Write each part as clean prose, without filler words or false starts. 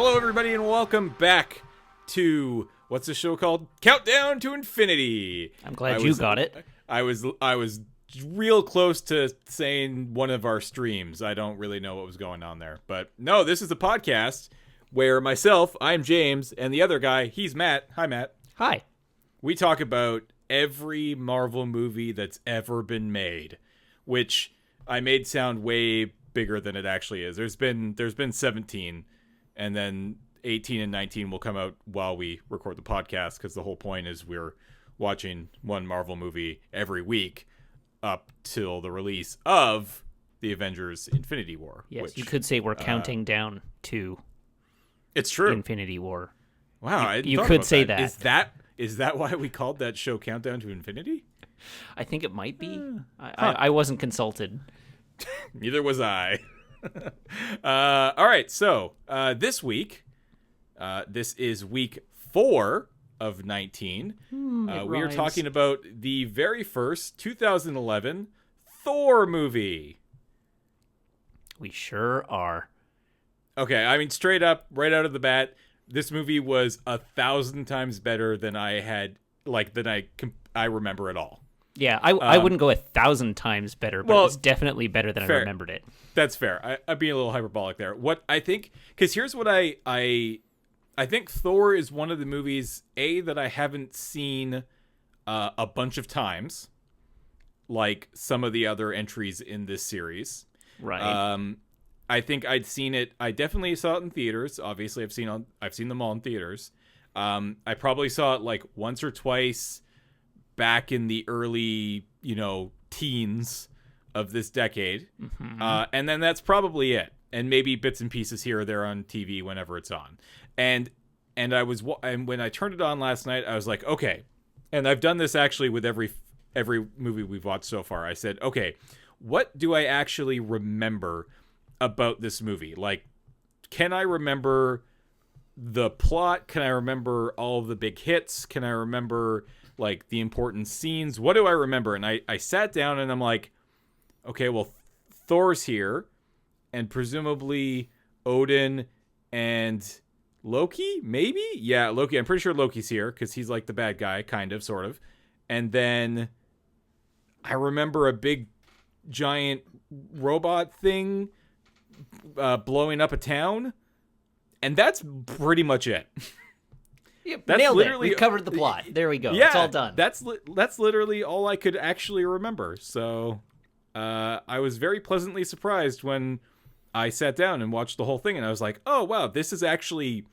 Hello, everybody, and welcome back to what's the show called? Countdown to Infinity. I'm glad you got it. I was real close to saying one of our streams. I don't really know what was going on there, but no, this is a podcast where myself, I'm James, and the other guy, he's Matt. Hi, Matt. Hi. We talk about every Marvel movie that's ever been made, which I made sound way bigger than it actually is. There's been 17. And then 18 and 19 will come out while we record the podcast, because the whole point is we're watching one Marvel movie every week up till the release of the Avengers Infinity War. Yes, which, you could say we're counting down to it's true. Infinity War. Wow, you could say that. Is that why we called that show Countdown to Infinity? I think it might be. I wasn't consulted. Neither was I. All right, so this week, this is week 4 of 19. We are talking about the very first 2011 Thor movie. We sure are. Okay, I mean, straight up, right out of the bat, this movie was 1,000 times better than I remember at all. Yeah, I wouldn't go 1,000 times better, but it's definitely better than fair. I remembered it. That's fair. I'm being a little hyperbolic there. What I think, because here's what I think Thor is one of the movies, that I haven't seen a bunch of times, like some of the other entries in this series. Right. I think I'd seen it. I definitely saw it in theaters. Obviously, I've seen them all in theaters. I probably saw it like once or twice back in the early, teens of this decade. Mm-hmm. And then that's probably it. And maybe bits and pieces here or there on TV whenever it's on. And when I turned it on last night, I was like, okay. And I've done this actually with every movie we've watched so far. I said, okay, what do I actually remember about this movie? Like, can I remember the plot? Can I remember all of the big hits? Can I remember like the important scenes? What do I remember? And I sat down and I'm like, okay, well, Thor's here, and presumably Odin and Loki, maybe? Yeah, Loki. I'm pretty sure Loki's here because he's like the bad guy, kind of, sort of. And then I remember a big, giant robot thing blowing up a town, and that's pretty much it. Yep, nailed it. We covered the plot. There we go. Yeah, it's all done. That's literally all I could actually remember. So I was very pleasantly surprised when I sat down and watched the whole thing, and I was like, oh, wow, this is actually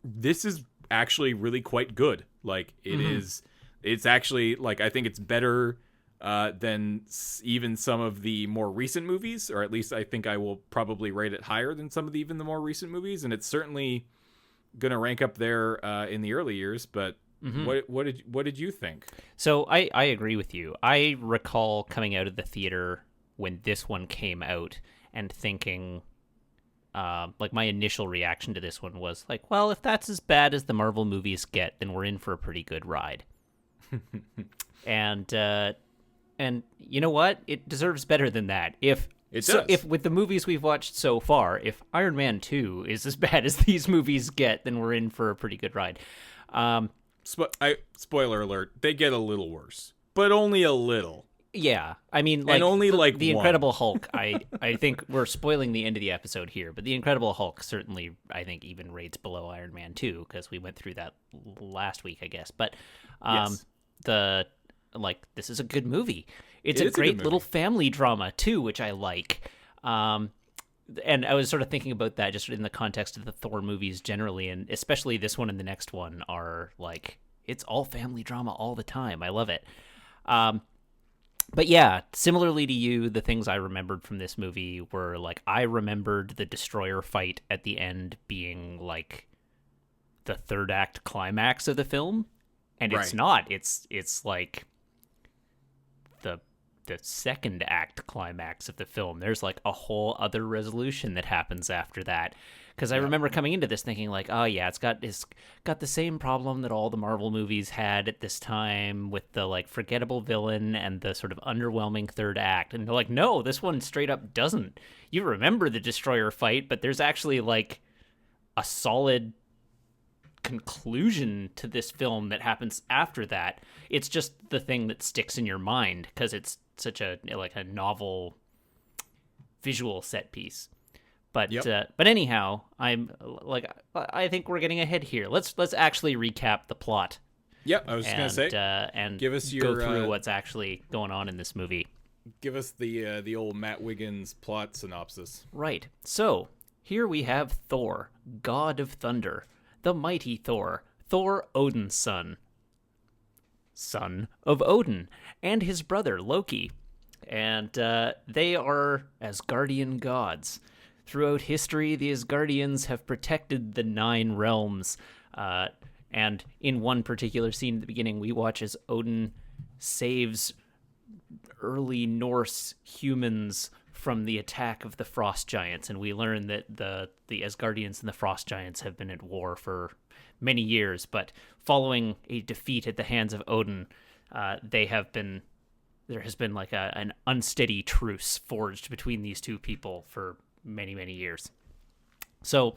really quite good. Like, it's actually, like, I think it's better than even some of the more recent movies, or at least I think I will probably rate it higher than some of even the more recent movies, and it's certainly gonna rank up there in the early years. But what did you think? So I agree with you. I recall coming out of the theater when this one came out and thinking, like, my initial reaction to this one was like, well, if that's as bad as the Marvel movies get, then we're in for a pretty good ride. And you know what? It deserves better than that. If with the movies we've watched so far, if Iron Man 2 is as bad as these movies get, then we're in for a pretty good ride. Spoiler alert, they get a little worse, but only a little. Yeah, I mean, like, and only the Incredible Hulk. I think we're spoiling the end of the episode here, but the Incredible Hulk certainly, I think, even rates below Iron Man 2, because we went through that last week, I guess. But yes. This is a good movie. It's a great little family drama too, which I like. And I was sort of thinking about that just in the context of the Thor movies generally, and especially this one and the next one are like, it's all family drama all the time. I love it. But yeah, similarly to you, the things I remembered from this movie were like, I remembered the destroyer fight at the end being like the third act climax of the film, and it's not. It's like the second act climax of the film. There's like a whole other resolution that happens after that. Because I remember coming into this thinking like, oh yeah, it's got the same problem that all the Marvel movies had at this time with the like forgettable villain and the sort of underwhelming third act. And they're like, no, this one straight up doesn't. You remember the Destroyer fight, but there's actually like a solid conclusion to this film that happens after that. It's just the thing that sticks in your mind because it's such a novel visual set piece. But but anyhow, I think we're getting ahead here. Let's actually recap the plot. Yep, I was just gonna say, and give us go through what's actually going on in this movie. Give us the old Matt Wiggins plot synopsis. Right. So here we have Thor, god of thunder, the mighty Thor, Thor Odin's son of Odin, and his brother Loki, and they are Asgardian gods. Throughout history, the Asgardians have protected the 9 realms. And in one particular scene at the beginning, we watch as Odin saves early Norse humans from the attack of the frost giants. And we learn that the Asgardians and the frost giants have been at war for many years. But following a defeat at the hands of Odin, there has been like an unsteady truce forged between these two people for many, many years. So,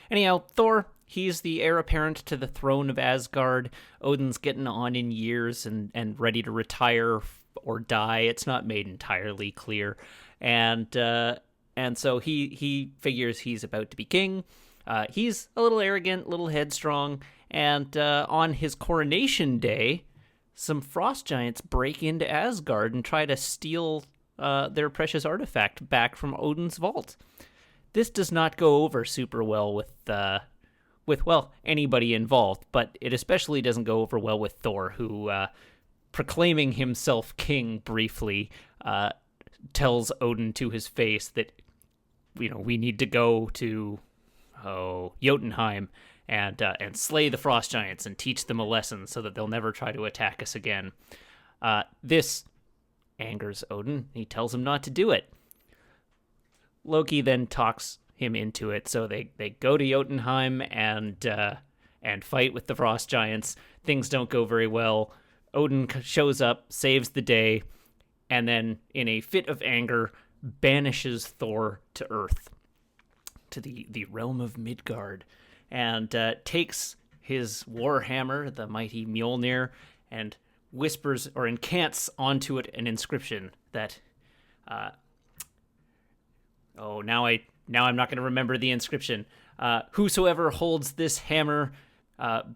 anyhow, Thor, he's the heir apparent to the throne of Asgard. Odin's getting on in years and ready to retire or die. It's not made entirely clear. And so he figures he's about to be king. He's a little arrogant, a little headstrong, and on his coronation day, some frost giants break into Asgard and try to steal their precious artifact back from Odin's vault. This does not go over super well with anybody involved, but it especially doesn't go over well with Thor, who, proclaiming himself king briefly, tells Odin to his face that, we need to go to Jotunheim and slay the frost giants and teach them a lesson so that they'll never try to attack us again. This angers Odin. He tells him not to do it. Loki then talks him into it, so they go to Jotunheim and fight with the frost giants. Things don't go very well. Odin shows up, saves the day, and then, in a fit of anger, banishes Thor to Earth, to the realm of Midgard, and takes his warhammer, the mighty Mjolnir, and whispers or incants onto it an inscription that now I'm not going to remember the inscription. Whosoever holds this hammer,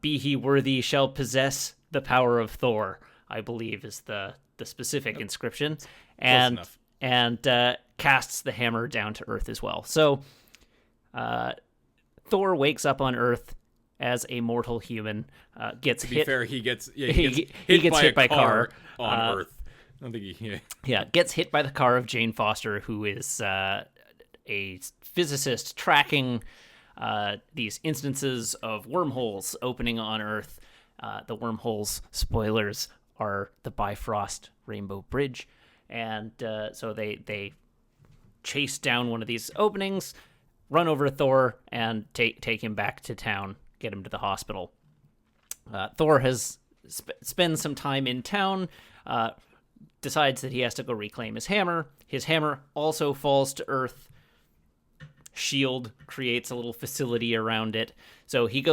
be he worthy, shall possess the power of Thor, I believe is the specific inscription, and casts the hammer down to Earth as well. So Thor wakes up on Earth as a mortal human, gets hit. To be fair, he gets hit by a car on Earth. I don't think he... gets hit by the car of Jane Foster, who is a physicist tracking these instances of wormholes opening on Earth. The wormholes, spoilers, are the Bifrost Rainbow Bridge. And so they chase down one of these openings, run over Thor, and take him back to town, get him to the hospital. Thor has spent some time in town, decides that he has to go reclaim his hammer. His hammer also falls to Earth. S.H.I.E.L.D. creates a little facility around it. So he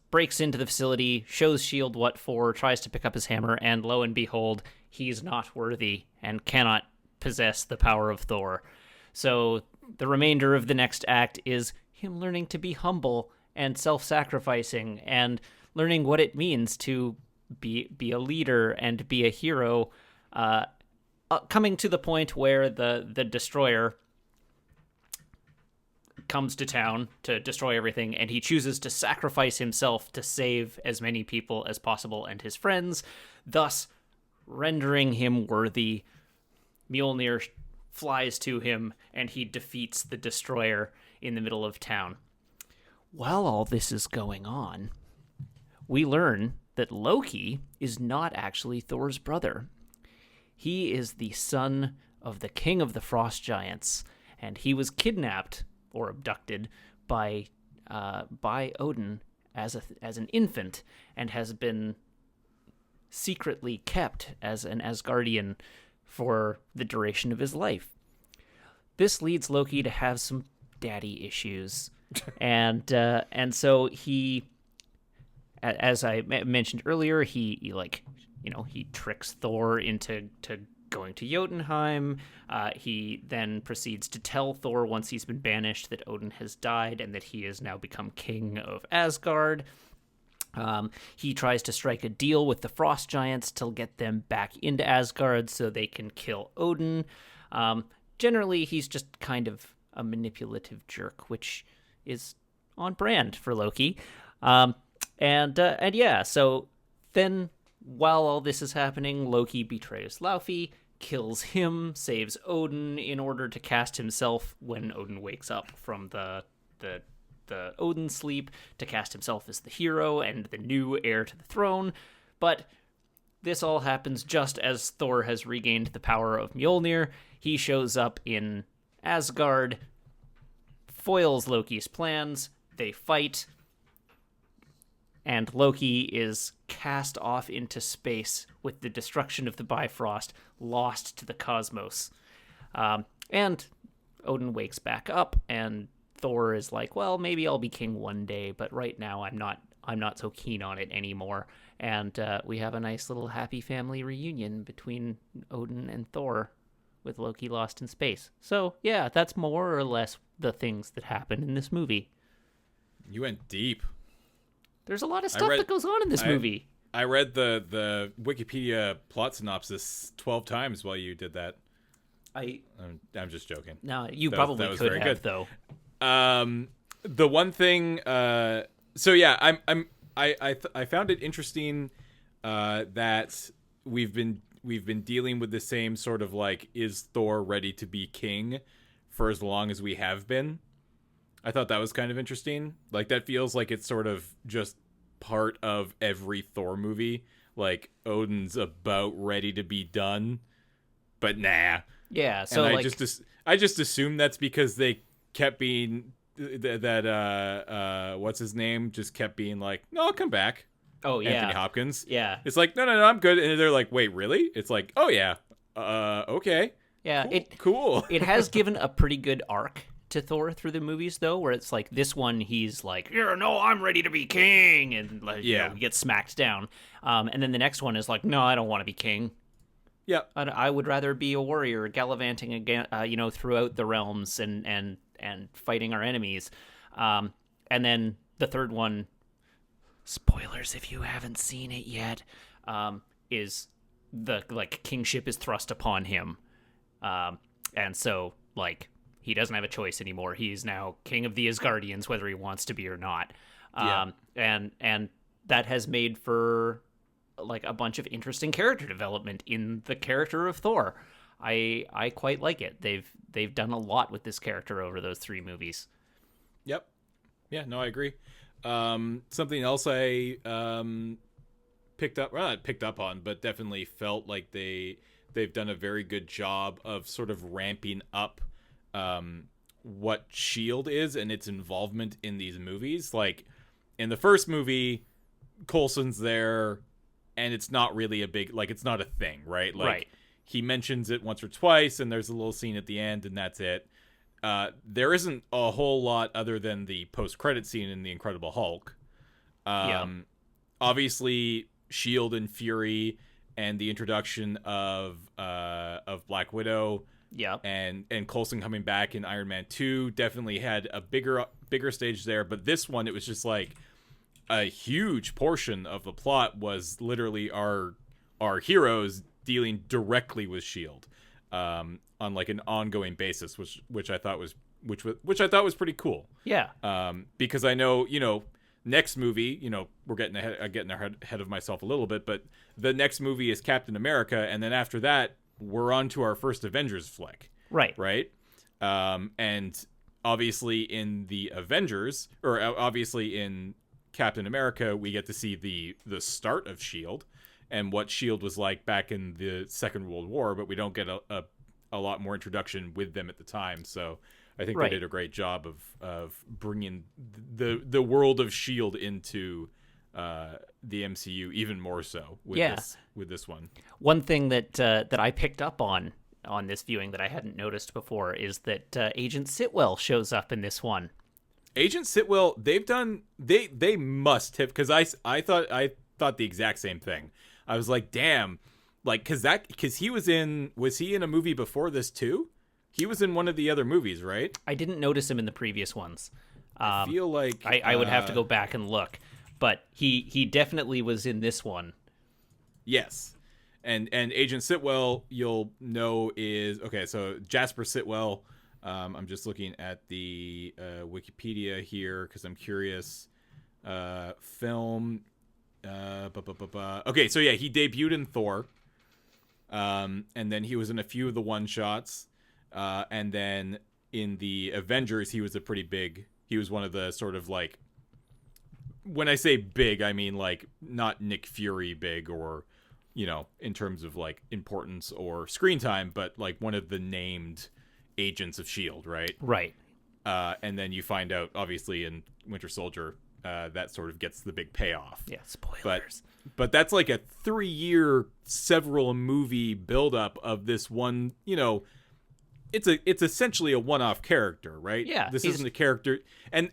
breaks into the facility, shows S.H.I.E.L.D. what for, tries to pick up his hammer, and lo and behold, he's not worthy and cannot possess the power of Thor. So the remainder of the next act is him learning to be humble and self-sacrificing and learning what it means to be a leader and be a hero, coming to the point where the Destroyer comes to town to destroy everything, and he chooses to sacrifice himself to save as many people as possible and his friends, thus rendering him worthy. Mjolnir flies to him, and he defeats the Destroyer in the middle of town. While all this is going on, we learn that Loki is not actually Thor's brother. He is the son of the king of the frost giants, and he was kidnapped or abducted by Odin as an infant, and has been secretly kept as an Asgardian for the duration of his life. This leads Loki to have some daddy issues. and so he, as I mentioned earlier, he tricks Thor into going to Jotunheim. He then proceeds to tell Thor, once he's been banished, that Odin has died and that he has now become king of Asgard. He tries to strike a deal with the Frost Giants to get them back into Asgard so they can kill Odin. Generally, he's just kind of a manipulative jerk, which is on brand for Loki. So then while all this is happening, Loki betrays Laufey, kills him, saves Odin in order to cast himself, when Odin wakes up from the Odin sleep, to cast himself as the hero and the new heir to the throne. But this all happens just as Thor has regained the power of Mjolnir. He shows up in Asgard, foils Loki's plans, they fight, and Loki is cast off into space with the destruction of the Bifrost, lost to the cosmos. And Odin wakes back up, and Thor is like, well, maybe I'll be king one day, but right now I'm not so keen on it anymore. And we have a nice little happy family reunion between Odin and Thor, with Loki lost in space. So yeah, that's more or less the things that happen in this movie. You went deep. There's a lot of stuff that goes on in this movie. I read the Wikipedia plot synopsis 12 times while you did that. I'm just joking. No, you probably could have, good. Though. The one thing, so yeah, I found it interesting that we've been dealing with the same sort of like, is Thor ready to be king for as long as we have been? I thought that was kind of interesting. Like, that feels like it's sort of just part of every Thor movie. Like, Odin's about ready to be done, but nah. Yeah, so and like, I just assume that's because they kept being that what's his name just kept being like, no, I'll come back. Oh yeah, Anthony Hopkins. Yeah, it's like no, I'm good, and they're like, wait, really? It's like, oh yeah, okay. Yeah, cool. It has given a pretty good arc to Thor through the movies, though, where it's like this one, he's like, yeah, no, I'm ready to be king, and like, he gets smacked down. And then the next one is like, no, I don't want to be king. Yeah, I would rather be a warrior gallivanting again, throughout the realms and fighting our enemies. And then the third one, spoilers if you haven't seen it yet, is the like kingship is thrust upon him, and so like he doesn't have a choice anymore. He is now king of the Asgardians, whether he wants to be or not. And that has made for like a bunch of interesting character development in the character of Thor. I quite like it. They've done a lot with this character over those three movies. Yep. Yeah, no, I agree. Something else I not picked up on, but definitely felt like they've done a very good job of sort of ramping up what S.H.I.E.L.D. is and its involvement in these movies. Like, in the first movie, Coulson's there, and it's not really a big, like, it's not a thing, right? Like, right. He mentions it once or twice, and there's a little scene at the end, and that's it. There isn't a whole lot other than the post-credit scene in The Incredible Hulk. Obviously, S.H.I.E.L.D. and Fury, and the introduction of Black Widow, and Coulson coming back in Iron Man 2 definitely had a bigger stage there. But this one, it was just like a huge portion of the plot was literally our heroes dealing directly with S.H.I.E.L.D. On like an ongoing basis, which I thought was pretty cool. Yeah. Because I know, next movie, we're getting ahead of myself a little bit, but the next movie is Captain America, and then after that, we're on to our first Avengers flick. Right. And obviously in the Avengers, or obviously in Captain America, we get to see the start of S.H.I.E.L.D. and what S.H.I.E.L.D. was like back in the Second World War, but we don't get a lot more introduction with them at the time. So I think they did a great job of bringing the world of S.H.I.E.L.D. into the MCU even more so with this one. One thing that I picked up on this viewing that I hadn't noticed before is that Agent Sitwell shows up in this one. Agent Sitwell, they must have, because I thought the exact same thing. I was like, damn, like because was he in a movie before this too? He was in one of the other movies, right? I didn't notice him in the previous ones. I feel like I would have to go back and look, but he definitely was in this one. Yes, and Agent Sitwell, you'll know is okay. So Jasper Sitwell. I'm just looking at the Wikipedia here because I'm curious. Film. Okay, so yeah, he debuted in Thor. And then he was in a few of the one-shots. And then in the Avengers, he was he was one of the sort of like, when I say big, I mean like not Nick Fury big or, in terms of like importance or screen time, but like one of the named agents of S.H.I.E.L.D., right? Right. And then you find out, obviously, in Winter Soldier, that sort of gets the big payoff. Yeah, spoilers. But that's like a 3-year, several movie buildup of this one, it's essentially a one-off character, right? Yeah. This isn't a character, and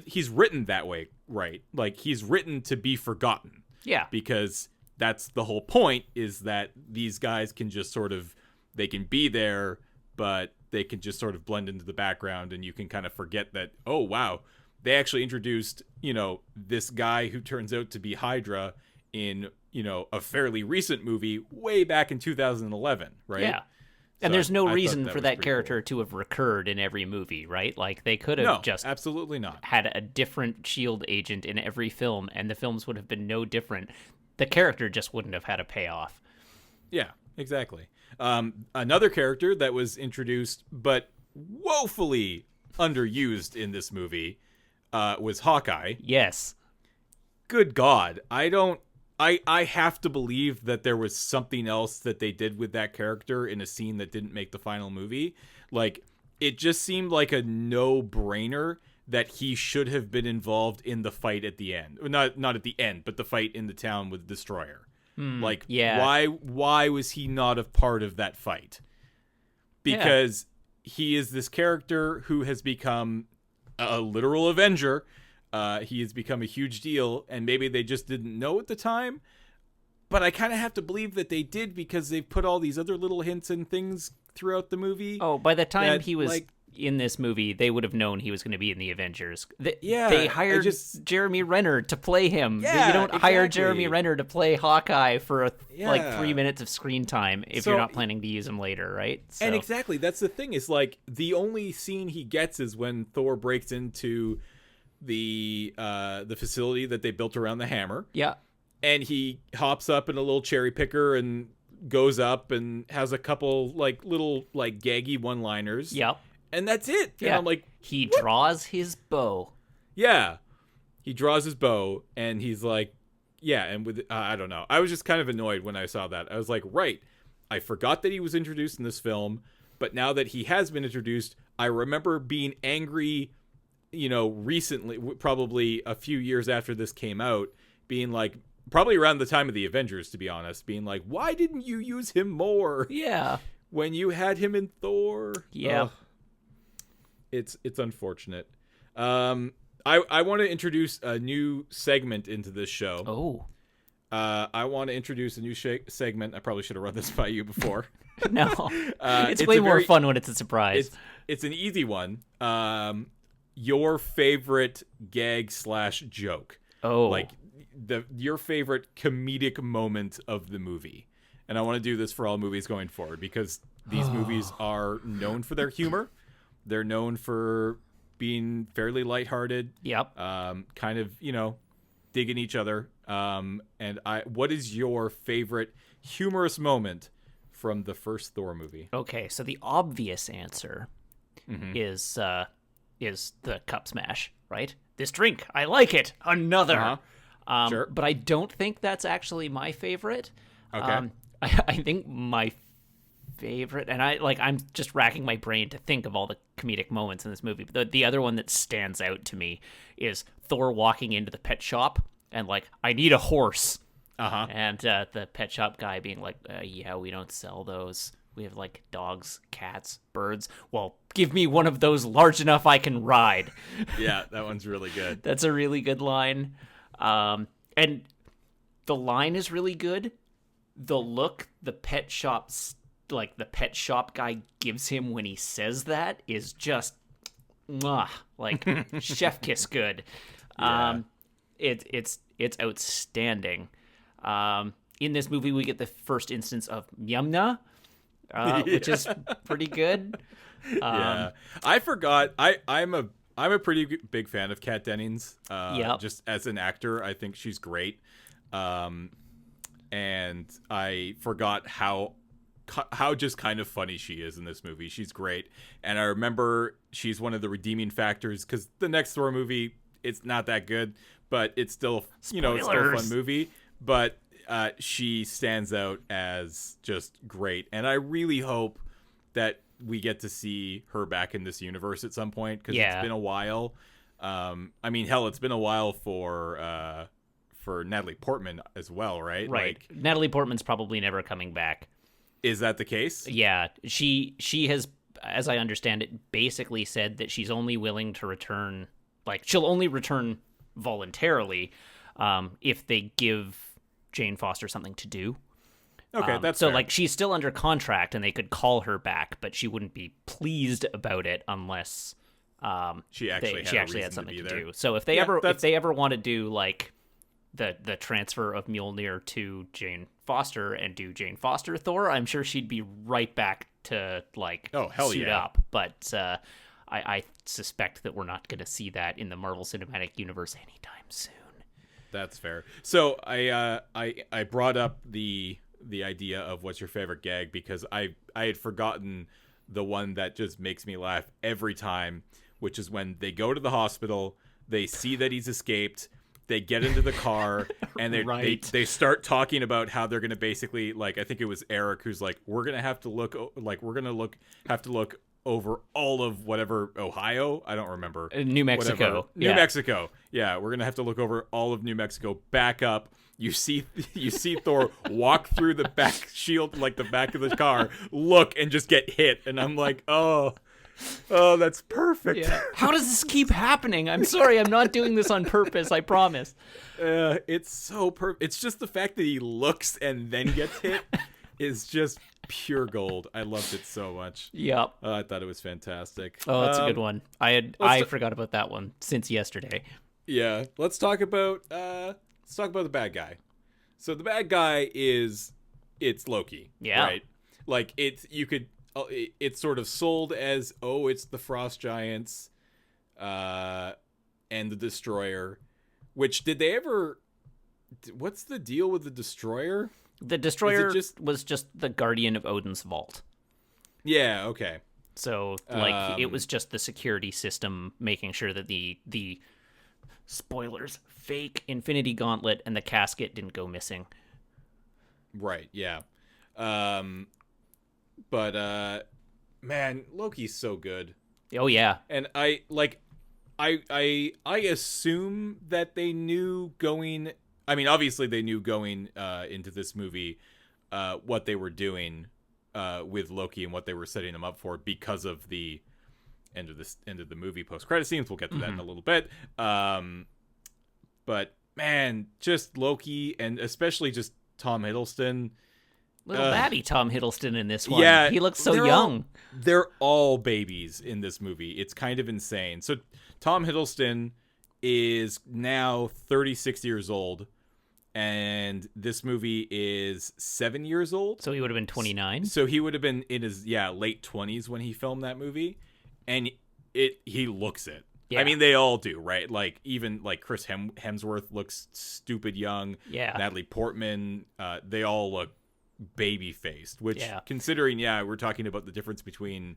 he's written that way, right? Like, he's written to be forgotten. Yeah. Because that's the whole point, is that these guys can just sort of, they can be there, but they can just sort of blend into the background, and you can kind of forget that, oh, wow, they actually introduced, this guy who turns out to be Hydra in, a fairly recent movie way back in 2011, right? Yeah. And there's no reason for that character to have recurred in every movie, right? Like, they could have just absolutely not had a different S.H.I.E.L.D. agent in every film, and the films would have been no different. The character just wouldn't have had a payoff. Yeah, exactly. Another character that was introduced but woefully underused in this movie was Hawkeye. Yes. Good God. I have to believe that there was something else that they did with that character in a scene that didn't make the final movie. Like, it just seemed like a no-brainer that he should have been involved in the fight at the end. Not at the end, but the fight in the town with Destroyer. Like, yeah. why was he not a part of that fight? Because he is this character who has become a literal Avenger. He has become a huge deal, and maybe they just didn't know at the time. But I kind of have to believe that they did, because they've put all these other little hints and things throughout the movie. Oh, by the time he was in this movie, they would have known he was going to be in the Avengers. They hired Jeremy Renner to play him. Yeah, you don't hire Jeremy Renner to play Hawkeye for like 3 minutes of screen time if you're not planning to use him later, right? So. And exactly, that's the thing, is like the only scene he gets is when Thor breaks into the facility that they built around the hammer. Yeah. And he hops up in a little cherry picker and goes up and has a couple like little like gaggy one-liners. Yep. And that's it. Yeah. And I'm like, he draws his bow. Yeah. He draws his bow, and he's like, yeah, and with I don't know. I was just kind of annoyed when I saw that. I was like, right, I forgot that he was introduced in this film, but now that he has been introduced, I remember being angry, recently, probably a few years after this came out, being like, probably around the time of the Avengers, to be honest, being like, why didn't you use him more? Yeah. When you had him in Thor? Yeah. Ugh. It's unfortunate. I want to introduce a new segment into this show. Oh. I want to introduce a new segment. I probably should have run this by you before. No. It's way more fun when it's a surprise. It's an easy one. Your favorite gag/joke. Oh. Like your favorite comedic moment of the movie. And I want to do this for all movies going forward, because these movies are known for their humor. They're known for being fairly lighthearted. Yep. Kind of, digging each other. What is your favorite humorous moment from the first Thor movie? Okay, so the obvious answer is the cup smash, right? This drink, I like it. Another. Sure. But I don't think that's actually my favorite. Okay. I think my favorite, and I'm just racking my brain to think of all the comedic moments in this movie. But the other one that stands out to me is Thor walking into the pet shop and like, I need a horse. And the pet shop guy being like, yeah, we don't sell those. We have like dogs, cats, birds. Well, give me one of those large enough I can ride. Yeah, that one's really good. That's a really good line. And the line is really good. The look the pet shop guy gives him when he says that is just like chef kiss good. Yeah. It's outstanding. In this movie, we get the first instance of Myeomna, which is pretty good. Yeah, I forgot. I'm a pretty big fan of Kat Dennings. Just as an actor, I think she's great. And I forgot how just kind of funny she is in this movie. She's great, and I remember she's one of the redeeming factors because the next Thor movie, it's not that good, but it's still it's still a fun movie. But she stands out as just great, and I really hope that we get to see her back in this universe at some point because it's been a while. I mean, hell, it's been a while for Natalie Portman as well, right? Right. Like, Natalie Portman's probably never coming back. Is that the case? Yeah, she has, as I understand it, basically said that she's only willing to return, like she'll only return voluntarily if they give Jane Foster something to do. Okay, that's so fair. Like she's still under contract and they could call her back, but she wouldn't be pleased about it unless she actually had something to do. So if they ever want to do like the transfer of Mjolnir to Jane Foster and do Jane Foster Thor, I'm sure she'd be right back to like suit up. But I suspect that we're not going to see that in the Marvel Cinematic Universe anytime soon. That's fair. So I brought up the idea of what's your favorite gag because I had forgotten the one that just makes me laugh every time, which is when they go to the hospital, they see that he's escaped, they get into the car, and they start talking about how they're going to basically, like, I think it was Eric who's like, we're going to have to look over all of whatever Ohio, I don't remember. New Mexico. New Mexico. Yeah, we're going to have to look over all of New Mexico, back up. You see Thor walk through the back shield, like the back of the car, look and just get hit. And I'm like, oh, that's perfect. Yeah. How does this keep happening? I'm sorry, I'm not doing this on purpose, I promise. It's so perfect. It's just the fact that he looks and then gets hit is just pure gold. I loved it so much. Yep. I thought it was fantastic. Oh, that's a good one. I forgot about that one since yesterday. Yeah. Let's talk about the bad guy. So the bad guy it's Loki. Yeah. Right? Like it's sort of sold as, it's the Frost Giants and the Destroyer, which what's the deal with the Destroyer? The Destroyer was just the guardian of Odin's vault. Yeah, okay. So it was just the security system making sure that the spoilers, fake Infinity Gauntlet and the casket didn't go missing. Right, yeah. But man, Loki's so good. Oh yeah. And I assume that they knew going, I mean, obviously they knew going into this movie what they were doing with Loki and what they were setting him up for because of the end of the movie post-credit scenes. We'll get to that in a little bit. But man, just Loki and especially just Tom Hiddleston. Little babby Tom Hiddleston in this one. Yeah, he looks so young. They're all babies in this movie. It's kind of insane. So Tom Hiddleston is now 36 years old, and this movie is 7 years old. So he would have been 29. So he would have been in his late 20s when he filmed that movie, and he looks it. Yeah. I mean, they all do, right? Like even like Chris Hemsworth looks stupid young. Yeah, Natalie Portman, they all look baby faced. Which, considering, we're talking about the difference between,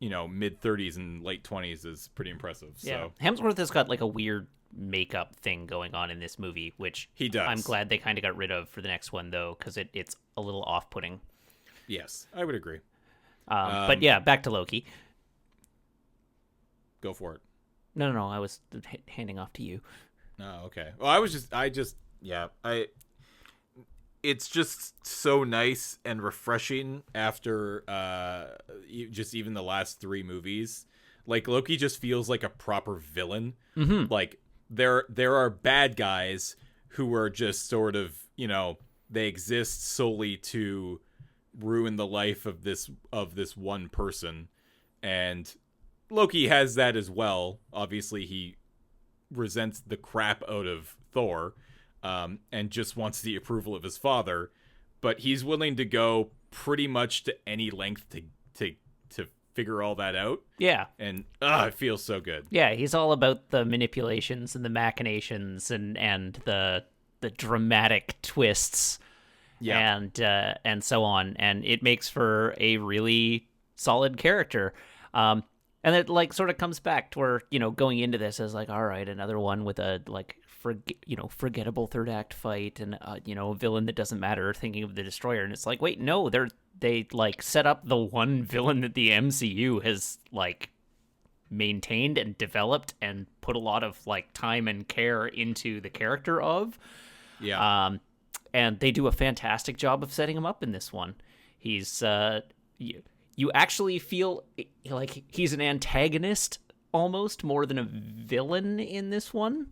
mid 30s and late 20s is pretty impressive. Yeah. So Hemsworth has got like a weird makeup thing going on in this movie, which he does. I'm glad they kind of got rid of for the next one though, because it's a little off-putting. Yes, I would agree. But yeah, back to Loki. Go for it. No, I was handing off to you. Oh, okay. Well, it's just so nice and refreshing after just even the last 3 movies. Like, Loki just feels like a proper villain. Mm-hmm. Like, there are bad guys who are just sort of, they exist solely to ruin the life of this one person. And Loki has that as well. Obviously, he resents the crap out of Thor, and just wants the approval of his father, but he's willing to go pretty much to any length to figure all that out. Yeah. And it feels so good. Yeah, he's all about the manipulations and the machinations and the dramatic twists. Yeah. And so on, and it makes for a really solid character. And it like sort of comes back to where, going into this as like, all right, another one with a like forgettable third act fight and a villain that doesn't matter, thinking of the Destroyer. And it's like, wait, no, they like set up the one villain that the MCU has like maintained and developed and put a lot of like time and care into the character of. Yeah. And they do a fantastic job of setting him up in this one. He's you actually feel like he's an antagonist almost more than a villain in this one.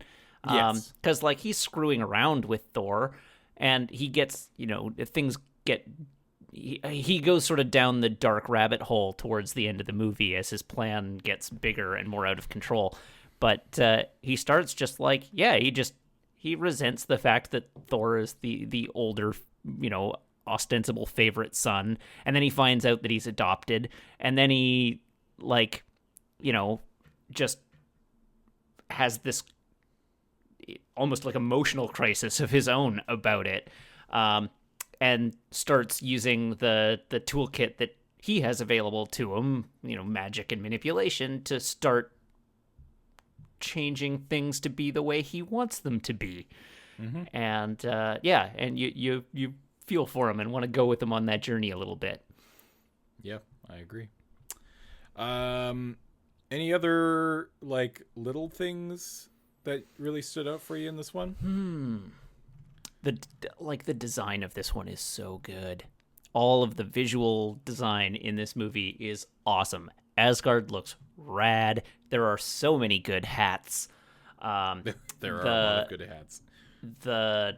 Yes. Because like he's screwing around with Thor, and he gets things get. He goes sort of down the dark rabbit hole towards the end of the movie as his plan gets bigger and more out of control. But he starts just like, he resents the fact that Thor is the older, ostensible favorite son, and then he finds out that he's adopted, and then he just has this almost like emotional crisis of his own about it, and starts using the toolkit that he has available to him, magic and manipulation, to start changing things to be the way he wants them to be. Mm-hmm. And and you feel for him and want to go with him on that journey a little bit. Yeah, I agree. Any other like little things that really stood out for you in this one? The design of this one is so good. All of the visual design in this movie is awesome. Asgard looks rad. There are so many good hats. There are a lot of good hats. The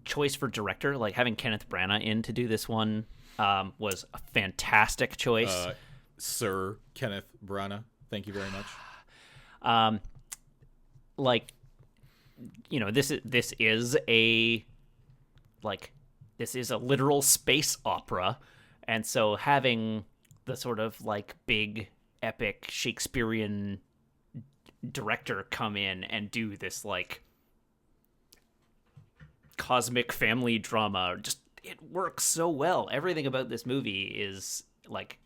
choice for director, like having Kenneth Branagh in to do this one, was a fantastic choice. Sir Kenneth Branagh, thank you very much. This is a literal space opera, and so having the sort of like big epic Shakespearean director come in and do this like cosmic family drama, just it works so well. Everything about this movie is like,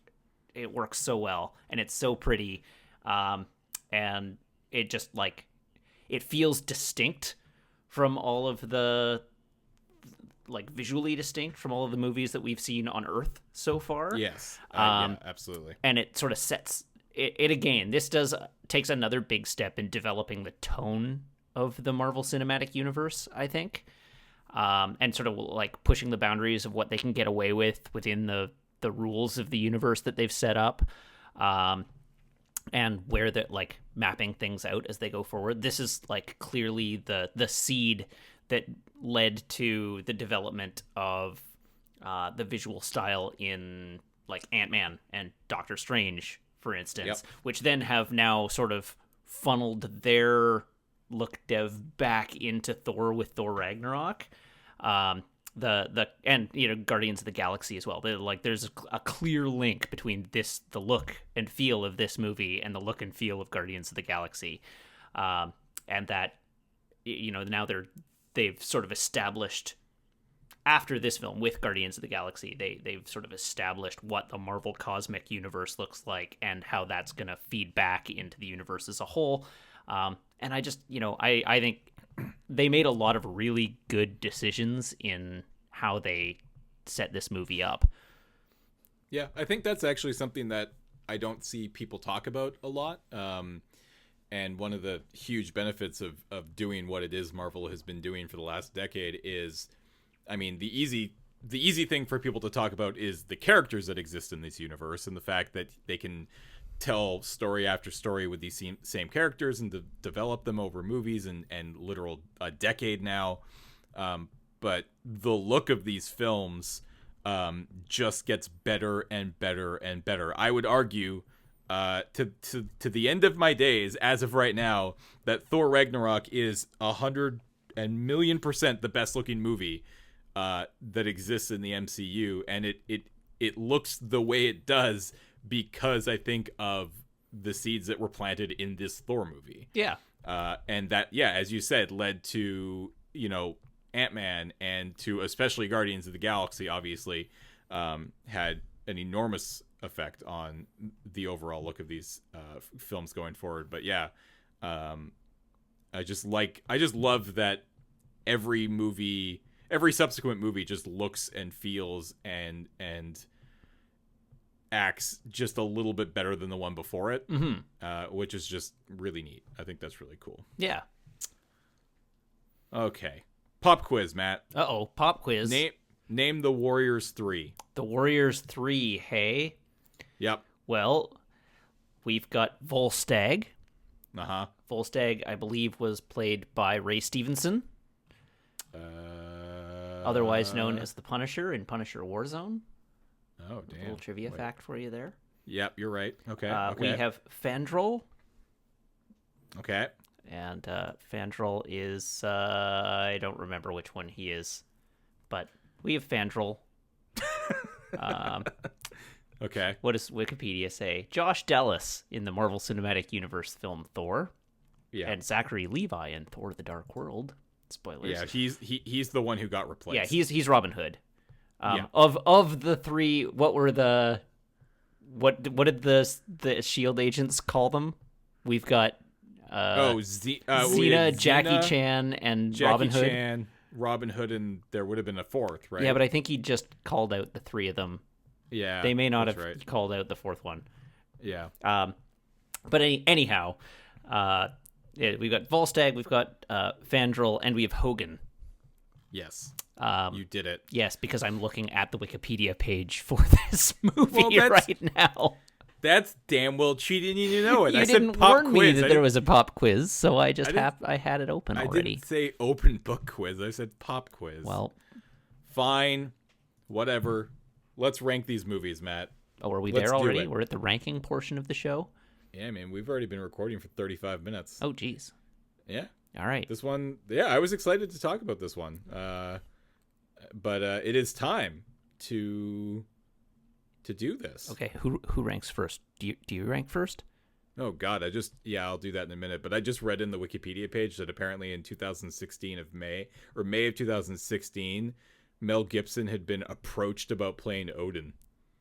it works so well, and it's so pretty, and it just like, it feels distinct from all of the, like visually distinct from all of the movies that we've seen on Earth so far. Yes. Yeah, absolutely. And it sort of sets it again. This takes another big step in developing the tone of the Marvel Cinematic Universe, I think. And sort of like pushing the boundaries of what they can get away with within the rules of the universe that they've set up. And where they're like mapping things out as they go forward. This is like clearly the seed that led to the development of the visual style in like Ant-Man and Doctor Strange, for instance, which then have now sort of funneled their look dev back into Thor with Thor Ragnarok. And Guardians of the Galaxy as well. There's a clear link between the look and feel of this movie and the look and feel of Guardians of the Galaxy, and that now they've sort of established, after this film with Guardians of the Galaxy, they've sort of established what the Marvel Cosmic Universe looks like and how that's going to feed back into the universe as a whole. And I just, I think they made a lot of really good decisions in how they set this movie up. Yeah, I think that's actually something that I don't see people talk about a lot. And one of the huge benefits of doing what it is Marvel has been doing for the last decade is I mean, the easy thing for people to talk about is the characters that exist in this universe and the fact that they can tell story after story with these same characters and develop them over movies and literal a decade now. But the look of these films just gets better and better and better. I would argue to the end of my days, as of right now, that Thor Ragnarok is 100,000,000% the best looking movie that exists in the MCU, and it looks the way it does because I think of the seeds that were planted in this Thor movie. Yeah. And that, yeah, as you said, led to, Ant-Man and to especially Guardians of the Galaxy, obviously, had an enormous effect on the overall look of these films going forward. But yeah, I just love that every subsequent movie just looks and feels and acts just a little bit better than the one before it, which is just really neat. I think that's really cool. Yeah. Okay. Pop quiz, Matt. Uh-oh, pop quiz. Name the Warriors 3. The Warriors 3, hey? Yep. Well, we've got Volstagg. Uh-huh. Volstagg, I believe, was played by Ray Stevenson. Otherwise known as the Punisher in Punisher Warzone. Oh, damn. A little trivia fact for you there. Yep, you're right. Okay. We have Fandral. Okay. And Fandral is, I don't remember which one he is, but we have Fandral. Okay. What does Wikipedia say? Josh Dallas in the Marvel Cinematic Universe film Thor. Yeah. And Zachary Levi in Thor: The Dark World. Spoilers. Yeah, he's the one who got replaced. Yeah, he's Robin Hood. Of the three, what were what did the Shield agents call them? We've got Xena, Jackie Chan, and Robin Hood. Robin Hood, and there would have been a fourth, right? Yeah, but I think he just called out the three of them. Yeah, they may not have called out the fourth one. Yeah. But anyhow, we've got Volstagg, we've got Fandral, and we have Hogan. Yes. You did it. Yes, because I'm looking at the Wikipedia page for this movie right now. That's damn well cheating. You know it. You I didn't said pop warn quiz. me that there was a pop quiz, so I had it open already. I didn't say open book quiz. I said pop quiz. Well, fine, whatever. Let's rank these movies, Matt. Oh, are we there already? We're at the ranking portion of the show. Yeah, man, we've already been recording for 35 minutes. Oh, geez. Yeah. All right. This one, yeah, I was excited to talk about this one, but it is time to do this. Okay, who ranks first? Do you rank first? Oh God, I'll do that in a minute. But I just read in the Wikipedia page that apparently in 2016 of May of 2016, Mel Gibson had been approached about playing Odin,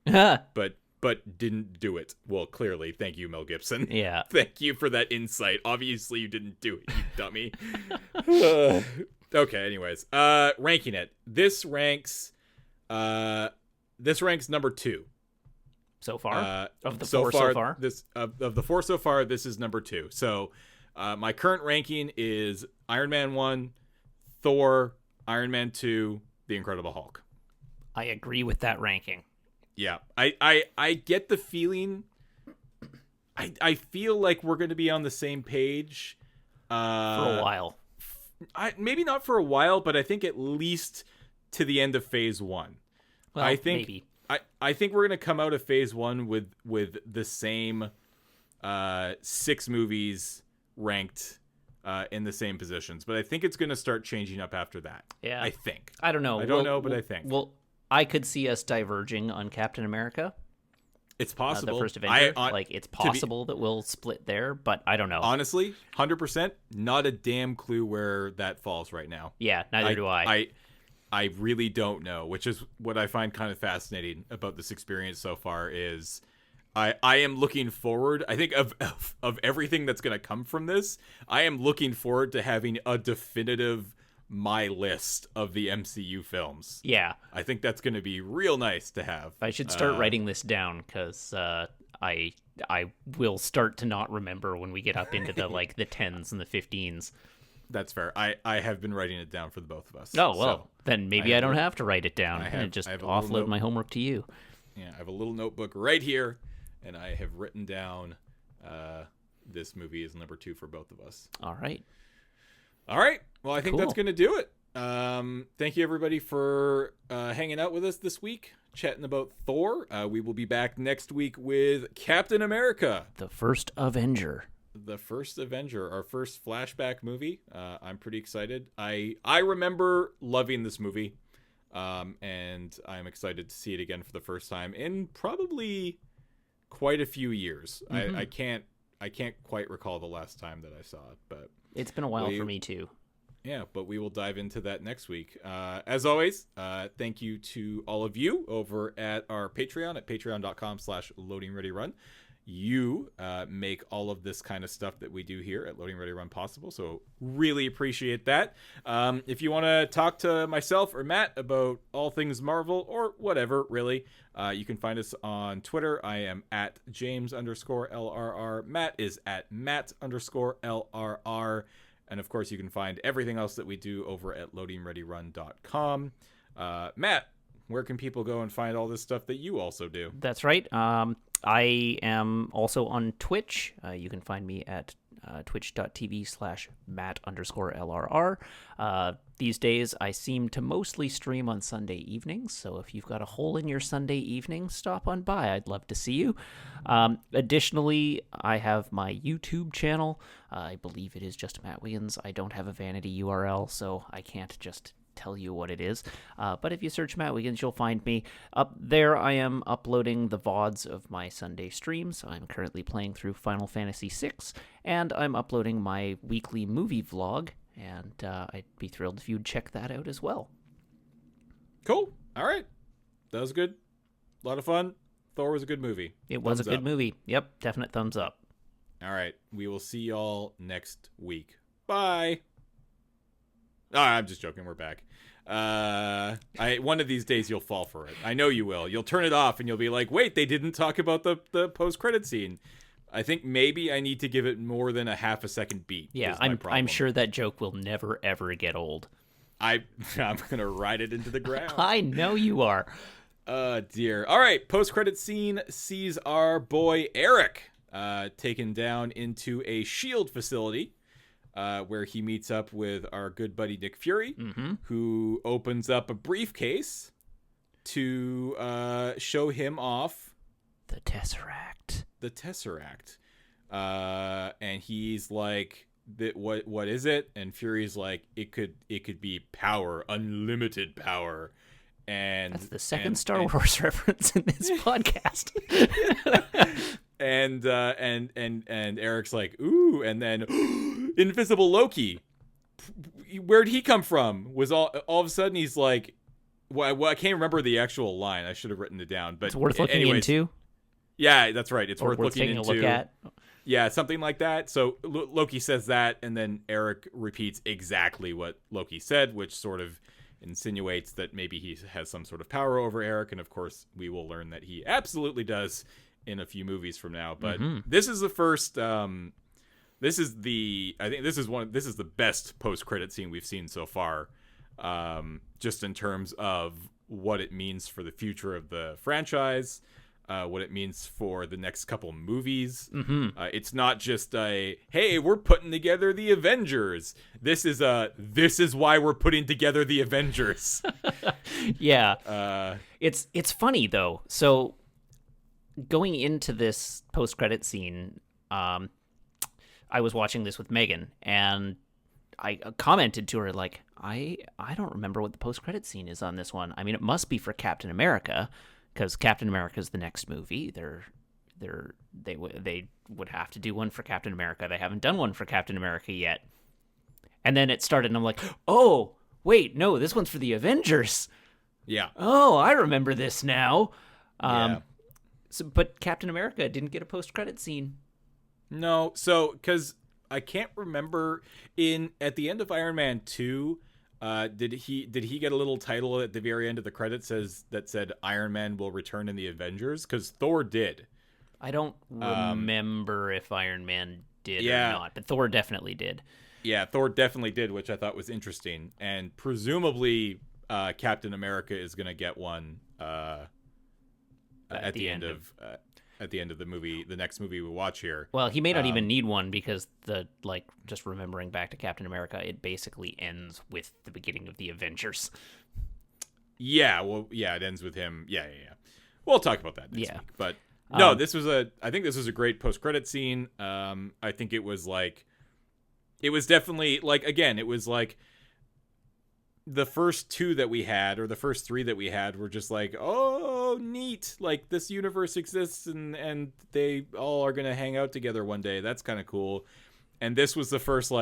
but didn't do it. Well, clearly, thank you, Mel Gibson. Yeah, thank you for that insight. Obviously, you didn't do it, you dummy. Okay, anyways, ranking it. This ranks number 2. So far? Of the so four far, so far? Of the 4 so far, this is number 2. So my current ranking is Iron Man 1, Thor, Iron Man 2, The Incredible Hulk. I agree with that ranking. Yeah. I get the feeling... I feel like we're going to be on the same page. For a while. Maybe not for a while, but I think at least to the end of Phase 1. Well, maybe. I think we're going to come out of Phase 1 with the same 6 movies ranked in the same positions. But I think it's going to start changing up after that. Yeah. I think. I don't know. I don't know, but I think. Well, I could see us diverging on Captain America. It's possible. The first Avenger. It's possible that we'll split there, but I don't know. Honestly, 100%, not a damn clue where that falls right now. Yeah, neither do I. I really don't know, which is what I find kind of fascinating about this experience so far is I am looking forward. I think of everything that's going to come from this, I am looking forward to having a definitive my list of the MCU films. Yeah. I think that's going to be real nice to have. I should start writing this down because I will start to not remember when we get up into the the 10s and the 15s. That's fair. I have been writing it down for the both of us. Oh, well, then maybe I don't have to write it down and just I have offload my homework to you. Yeah, I have a little notebook right here, and I have written down this movie is number 2 for both of us. All right. Well, I think that's going to do it. Thank you, everybody, for hanging out with us this week, chatting about Thor. We will be back next week with Captain America. The first Avenger. Our first flashback movie. I'm pretty excited. I remember loving this movie, and I'm excited to see it again for the first time in probably quite a few years. Mm-hmm. I can't quite recall the last time that I saw it, but it's been a while for me too. Yeah, but we will dive into that next week. As always, thank you to all of you over at our Patreon at patreon.com/LoadingReadyRun. You make all of this kind of stuff that we do here at Loading Ready Run possible, so really appreciate that. If you want to talk to myself or Matt about all things Marvel or whatever, really, you can find us on Twitter. I am at James_LRR. Matt is at Matt_LRR. And of course, you can find everything else that we do over at LoadingReadyRun.com. Matt, where can people go and find all this stuff that you also do? That's right. I am also on Twitch. You can find me at twitch.tv/Matt_LRR. These days, I seem to mostly stream on Sunday evenings, so if you've got a hole in your Sunday evening, stop on by. I'd love to see you. Additionally, I have my YouTube channel. I believe it is just Matt Wiggins. I don't have a vanity URL, so I can't just tell you what it is. But if you search Matt Wiggins, you'll find me. Up there, I am uploading the VODs of my Sunday streams. I'm currently playing through Final Fantasy VI, and I'm uploading my weekly movie vlog, and I'd be thrilled if you'd check that out as well. Cool. All right. That was good. A lot of fun. Thor was a good movie. It was a good movie. Yep, definite thumbs up. All right. We will see y'all next week. Bye. Oh, I'm just joking. We're back. One of these days you'll fall for it. I know you will. You'll turn it off and you'll be like, wait, they didn't talk about the post-credit scene. I think maybe I need to give it more than a half a second beat. Yeah, I'm sure that joke will never, ever get old. I'm going to ride it into the ground. I know you are. Dear. All right, post-credit scene sees our boy Eric taken down into a SHIELD facility. Where he meets up with our good buddy Nick Fury, who opens up a briefcase to show him off the Tesseract. And he's like, "What is it?" And Fury's like, "It could be power, unlimited power." And that's the second Star Wars reference in this podcast. And Eric's like, ooh, and then Invisible Loki. Where'd he come from? Was all of a sudden he's like, well, I can't remember the actual line. I should have written it down, but it's worth looking into. Yeah, that's right. It's worth looking taking into. A look at. Yeah, something like that. So Loki says that, and then Eric repeats exactly what Loki said, which sort of insinuates that maybe he has some sort of power over Eric, and of course we will learn that he absolutely does in a few movies from now. But this is the first this is the best post-credit scene we've seen so far, just in terms of what it means for the future of the franchise, what it means for the next couple movies. It's not just a, hey, we're putting together the Avengers. This is why we're putting together the Avengers. Yeah. It's funny though. So going into this post-credit scene, I was watching this with Megan, and I commented to her like, I don't remember what the post-credit scene is on this one. I mean, it must be for Captain America, because Captain America is the next movie. They would have to do one for Captain America. They haven't done one for Captain America yet. And then it started, and I'm like, oh, wait, no, this one's for the Avengers. Yeah. Oh, I remember this now. Yeah. But Captain America didn't get a post-credit scene. No, so because I can't remember at the end of Iron Man 2, did he get a little title at the very end of the credits that said Iron Man will return in the Avengers? Because Thor did. I don't remember if Iron Man did or not, but Thor definitely did. Yeah, Thor definitely did, which I thought was interesting. And presumably Captain America is going to get one at the end of the movie, the next movie we watch here. Well, he may not even need one because just remembering back to Captain America, it basically ends with the beginning of the Avengers. Yeah, well, yeah, it ends with him. Yeah. We'll talk about that next week. But no, I think this was a great post-credit scene. I think it was definitely again, it was the first two that we had, or the first three that we had, were just oh, neat. This universe exists and they all are going to hang out together one day. That's kind of cool. And this was the first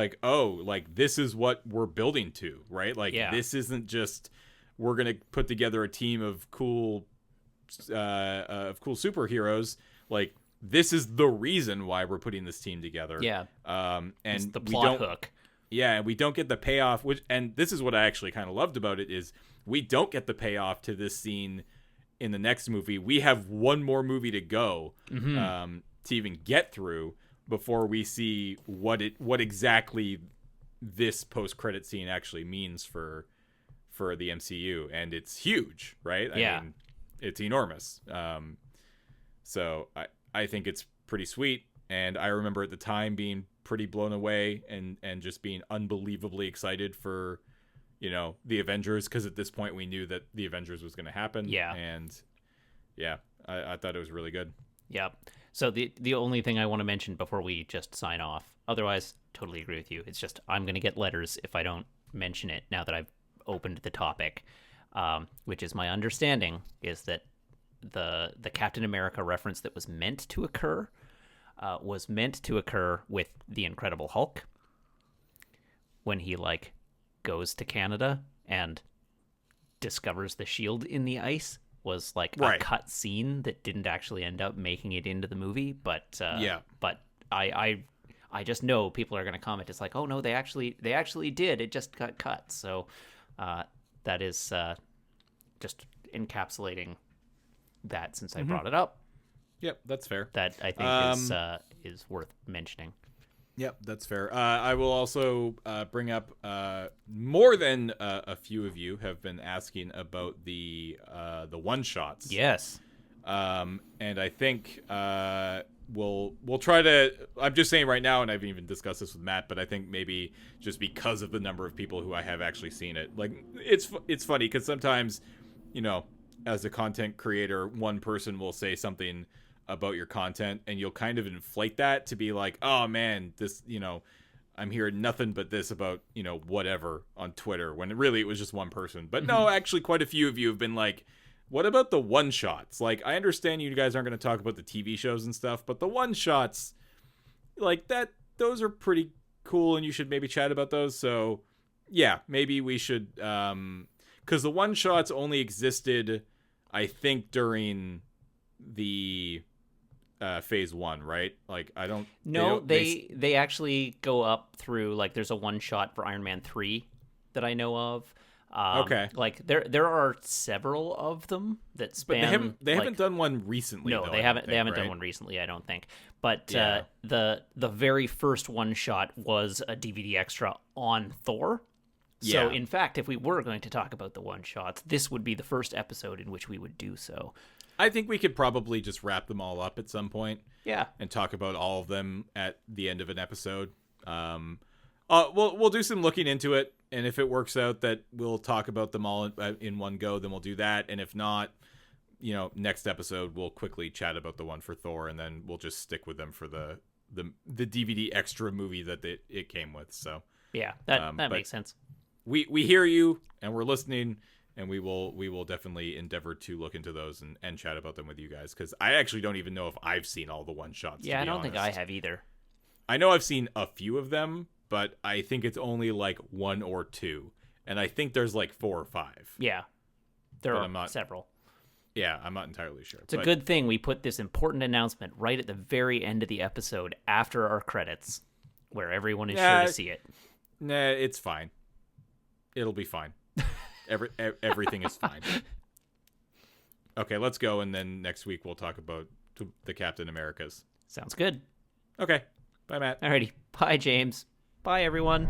this is what we're building to, right? This isn't just we're going to put together a team of cool superheroes. This is the reason why we're putting this team together. Yeah. And it's the plot hook. Yeah, and we don't get the payoff, and this is what I actually kind of loved about it, is we don't get the payoff to this scene in the next movie. We have one more movie to go to even get through before we see what exactly this post-credit scene actually means for the MCU, and it's huge, right? I mean, it's enormous. So I think it's pretty sweet, and I remember at the time being pretty blown away and just being unbelievably excited for the Avengers, because at this point we knew that the Avengers was going to happen. And I thought it was really good. So the only thing I want to mention before we just sign off, otherwise totally agree with you, it's just I'm going to get letters if I don't mention it now that I've opened the topic, which is my understanding is that the Captain America reference that was meant to occur with the Incredible Hulk when he goes to Canada and discovers the shield in the ice, was a cut scene that didn't actually end up making it into the movie. But I just know people are going to comment. It's oh no, they actually did. It just got cut. So that is just encapsulating that, since I brought it up. Yep, that's fair. That I think is worth mentioning. Yep, that's fair. I will also bring up more than a few of you have been asking about the one shots. Yes. And I think we'll try to. I'm just saying right now, and I've even discussed this with Matt, but I think maybe just because of the number of people who I have actually seen it, it's funny because sometimes, as a content creator, one person will say something about your content and you'll kind of inflate that to be oh man, this, I'm hearing nothing but this about, whatever on Twitter, when really it was just one person. But no, actually quite a few of you have been what about the one shots? I understand you guys aren't going to talk about the TV shows and stuff, but the one shots those are pretty cool and you should maybe chat about those. So yeah, maybe we should, because the one shots only existed, I think, during the phase one, right? I don't. No, they actually go up through there's a one shot for Iron Man 3 that I know of. Okay. There are several of them that span. But they haven't done one recently. No, though, they haven't. Think, they haven't right? done one recently. I don't think. But the very first one shot was a DVD extra on Thor. So, in fact, if we were going to talk about the one-shots, this would be the first episode in which we would do so. I think we could probably just wrap them all up at some point. Yeah. And talk about all of them at the end of an episode. We'll do some looking into it, and if it works out that we'll talk about them all in one go, then we'll do that. And if not, next episode we'll quickly chat about the one for Thor, and then we'll just stick with them for the DVD extra movie that it came with. So yeah, that makes sense. We hear you, and we're listening, and we will definitely endeavor to look into those and chat about them with you guys, because I actually don't even know if I've seen all the one shots. Yeah, I don't think I have either. I know I've seen a few of them, but I think it's only one or two, and I think there's 4 or 5. Yeah, there are several. Yeah, I'm not entirely sure. It's a good thing we put this important announcement right at the very end of the episode after our credits, where everyone is sure to see it. Nah, it's fine. It'll be fine. Everything is fine. Okay, let's go, and then next week we'll talk about the Captain Americas. Sounds good. Okay. Bye, Matt. Alrighty. Bye, James. Bye, everyone.